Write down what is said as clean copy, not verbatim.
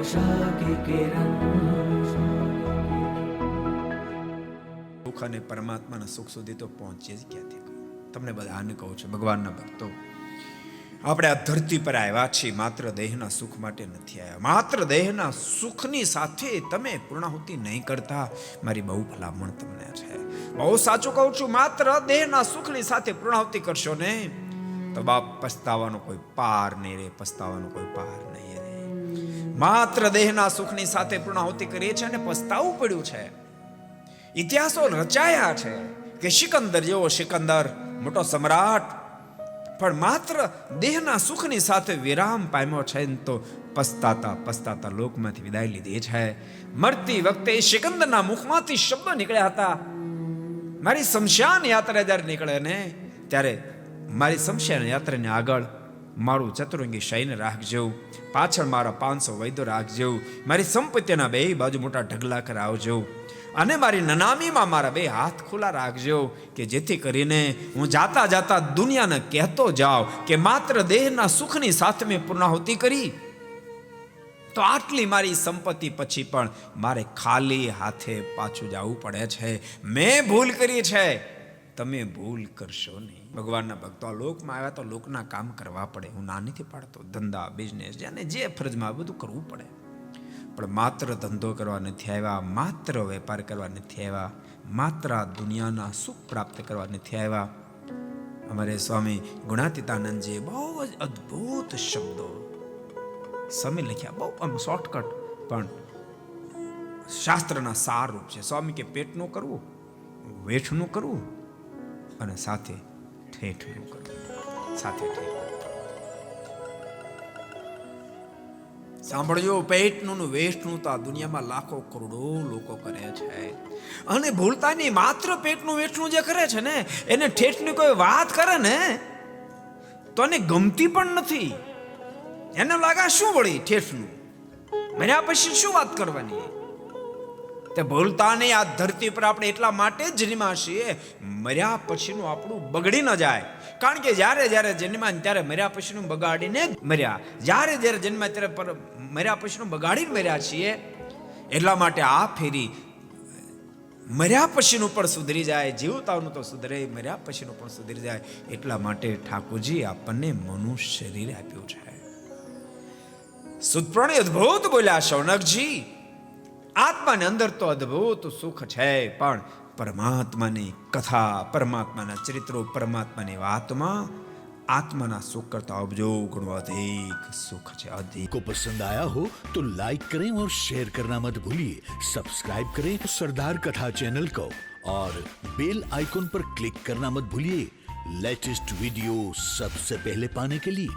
आशा की किरण। સુખ અને પરમાત્માના સુખ સુધી તો પહોંચીએ જ ક્યાંથી? તમને બધાને કહું છું, ભગવાનના ભક્તો, આપણે આ ધરતી પર આવ્યા છીએ માત્ર દેહના સુખ માટે નથી આવ્યા. માત્ર દેહના સુખની સાથે તમે પૂર્ણાહુતિ નહીં કરતા, મારી બહુ ભલામણ તમને છે. બહુ સાચું કહું છું, માત્ર દેહના સુખની સાથે પૂર્ણાહુતિ કરશો ને તો બાપ પસ્તાવાનો કોઈ પાર નહીં રે, પસ્તાવાનો કોઈ પાર નહીં રે. માત્ર દેહના સુખની સાથે પૂર્ણાહુતિ કરીએ છીએ અને પસ્તાવું પડ્યું છે. ઇતિહાસો રચાયા છે કે સિકંદર જેવો સિકંદર મોટો સમ્રાટ પણ માત્ર દેહના સુખની સાથે વિરામ પામ્યો છે ને તો પસ્તાતા પસ્તાતા લોકમાંથી વિદાય લીધી છે. મરતી વખતે સિકંદરના મુખમાંથી શબ્દો નીકળ્યા હતા, મારી શમશાન યાત્રા જ્યારે નીકળે ને ત્યારે મારી શમશાન યાત્રાને આગળ મારું ચતુરંગી સૈન્ય રાખજો, પાછળ મારા 500 વૈદ્યો રાખજો, મારી સંપત્તિના બે બાજુ મોટા ઢગલા કરાવજો અને મારી નનામીમાં મારા બે હાથ ખુલ્લા રાખજો કે જેથી કરીને હું જાતા જાતા દુનિયાને કહેતો જાઉં કે માત્ર દેહના સુખની સાથે મેં પૂર્ણાહુતિ કરી, તો આટલી મારી સંપત્તિ પછી પણ મારે ખાલી હાથે પાછું જવું પડે છે. મેં ભૂલ કરી છે, તમે ભૂલ કરશો નહીં. ભગવાનના ભક્તો આ લોકમાં આવ્યા તો લોકના કામ કરવા પડે. હું ના નથી પાડતો, ધંધા બિઝનેસ જેને જે ફરજમાં બધું કરવું પડે, પણ માત્ર ધંધો કરવા નથી આવ્યા, માત્ર વેપાર કરવા નથી આવ્યા, માત્ર આ દુનિયાના સુખ પ્રાપ્ત કરવા નથી આવ્યા. અમારે સ્વામી ગુણાતીતાનંદજી બહુ જ અદ્ભુત શબ્દો સ્વામી લખ્યા, બહુ આમ શોર્ટકટ પણ શાસ્ત્રના સાર રૂપ છે. સ્વામી કે પેટનું કરવું, વેઠનું કરવું અને સાથે ઠેઠનું કરવું, સાથે ઠેઠ. સાંભળજો, પેટનું વેઠનું તો આ દુનિયામાં લાખો કરોડો લોકો કરે છે અને ભૂલતા નહીં. માત્ર પેટનું વેઠનું જે કરે છે ને એને ઠેઠની કોઈ વાત કરે ને તો એને ગમતી પણ નથી. એને લાગે શું વળી ઠેઠનું, મર્યા પછી શું વાત કરવાની. તે ભૂલતા નહીં, આ ધરતી પર આપણે એટલા માટે જ જન્મ્યા છીએ મર્યા પછીનું આપણું બગડી ન જાય. કારણ કે જ્યારે જ્યારે જન્મ્યા ત્યારે મર્યા પછીનું બગાડીને મર્યા, જ્યારે જ્યારે જન્મ્યા ત્યારે મર્યા પછીનું બગાડીને મર્યા છીએ. એટલા માટે આ ફેરી મર્યા પછીનું પણ સુધરી જાય, જીવતાનું તો સુધરે, મર્યા પછીનું પણ સુધરી જાય. એટલા માટે ઠાકોરજી આપણને મનુષ્ય શરીર આપ્યું છે. સુતપ્રાણી અદ્ભુત બોલ્યા શૌનકજી, આત્માની અંદર તો અદ્ભુત સુખ છે, પણ પરમાત્માની કથા, પરમાત્માના ચરિત્રો, પરમાત્માની વાતમાં आत्मा सुख करता अबजो गुण अधिक सुख है अधिक। को पसंद आया हो तो लाइक करें और शेयर करना मत भूलिए। सब्सक्राइब करें सरदार कथा चैनल को और बेल आइकॉन पर क्लिक करना मत भूलिए लेटेस्ट वीडियो सबसे पहले पाने के लिए।